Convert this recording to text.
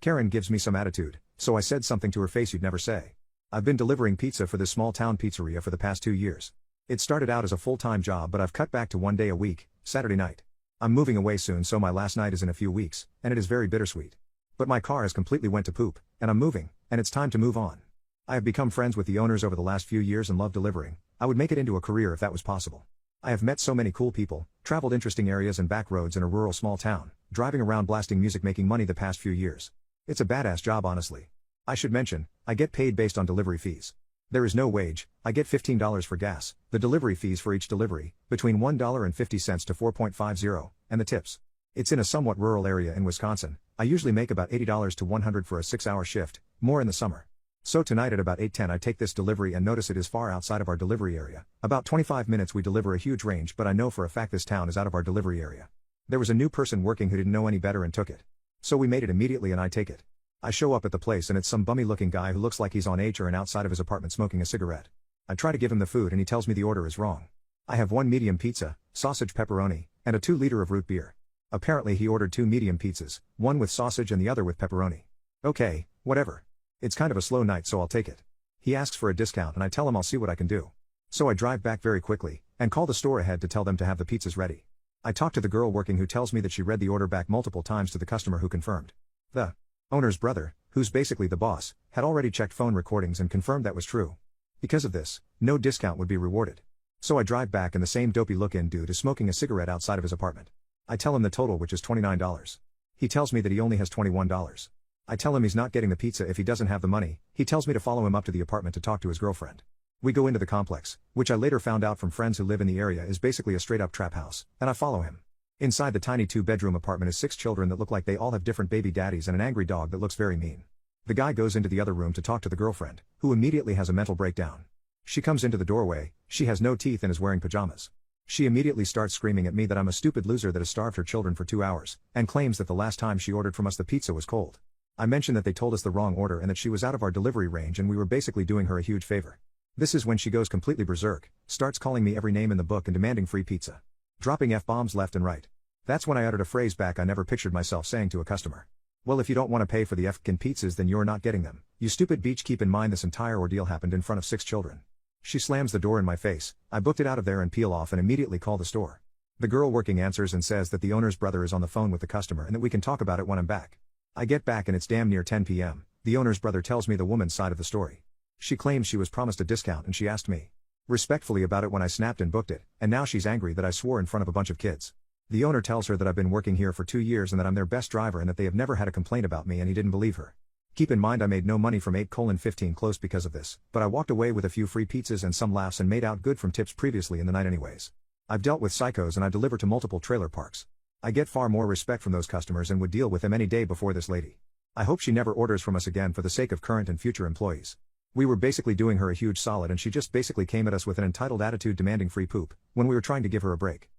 Karen gives me some attitude, so I said something to her face you'd never say. I've been delivering pizza for this small town pizzeria for the past 2 years. It started out as a full-time job, but I've cut back to 1 day a week, Saturday night. I'm moving away soon, so my last night is in a few weeks, and it is very bittersweet. But my car has completely went to poop, and I'm moving, and it's time to move on. I have become friends with the owners over the last few years and love delivering. I would make it into a career if that was possible. I have met so many cool people, traveled interesting areas and back roads in a rural small town, driving around blasting music, making money the past few years. It's a badass job, honestly. I should mention, I get paid based on delivery fees. There is no wage. I get $15 for gas, the delivery fees for each delivery, between $1.50 to $4.50, and the tips. It's in a somewhat rural area in Wisconsin. I usually make about $80 to $100 for a 6-hour shift, more in the summer. So tonight at about 8:10 I take this delivery and notice it is far outside of our delivery area. About 25 minutes we deliver a huge range, but I know for a fact this town is out of our delivery area. There was a new person working who didn't know any better and took it. So we made it immediately and I take it. I show up at the place and it's some bummy looking guy who looks like he's on H or outside of his apartment smoking a cigarette. I try to give him the food and he tells me the order is wrong. I have 1 medium pizza, sausage pepperoni, and a 2-liter of root beer. Apparently he ordered 2 medium pizzas, one with sausage and the other with pepperoni. Okay, whatever. It's kind of a slow night so I'll take it. He asks for a discount and I tell him I'll see what I can do. So I drive back very quickly, and call the store ahead to tell them to have the pizzas ready. I talk to the girl working who tells me that she read the order back multiple times to the customer who confirmed. The owner's brother, who's basically the boss, had already checked phone recordings and confirmed that was true. Because of this, no discount would be rewarded. So I drive back and the same dopey look-in dude is smoking a cigarette outside of his apartment. I tell him the total, which is $29. He tells me that he only has $21. I tell him he's not getting the pizza if he doesn't have the money. He tells me to follow him up to the apartment to talk to his girlfriend. We go into the complex, which I later found out from friends who live in the area is basically a straight-up trap house, and I follow him. Inside the tiny 2-bedroom apartment is 6 children that look like they all have different baby daddies and an angry dog that looks very mean. The guy goes into the other room to talk to the girlfriend, who immediately has a mental breakdown. She comes into the doorway, she has no teeth and is wearing pajamas. She immediately starts screaming at me that I'm a stupid loser that has starved her children for 2 hours, and claims that the last time she ordered from us the pizza was cold. I mentioned that they told us the wrong order and that she was out of our delivery range and we were basically doing her a huge favor. This is when she goes completely berserk, starts calling me every name in the book and demanding free pizza. Dropping F-bombs left and right. That's when I uttered a phrase back I never pictured myself saying to a customer. Well, if you don't want to pay for the F-kin pizzas then you're not getting them, you stupid beach. Keep in mind this entire ordeal happened in front of 6 children. She slams the door in my face, I booked it out of there and peel off and immediately call the store. The girl working answers and says that the owner's brother is on the phone with the customer and that we can talk about it when I'm back. I get back and it's damn near 10 p.m. The owner's brother tells me the woman's side of the story. She claims she was promised a discount and she asked me respectfully about it when I snapped and booked it, and now she's angry that I swore in front of a bunch of kids. The owner tells her that I've been working here for 2 years and that I'm their best driver and that they have never had a complaint about me, and he didn't believe her. Keep in mind I made no money from 8:15 close because of this, but I walked away with a few free pizzas and some laughs and made out good from tips previously in the night anyways. I've dealt with psychos and I deliver to multiple trailer parks. I get far more respect from those customers and would deal with them any day before this lady. I hope she never orders from us again for the sake of current and future employees. We were basically doing her a huge solid and she just basically came at us with an entitled attitude demanding free poop, when we were trying to give her a break.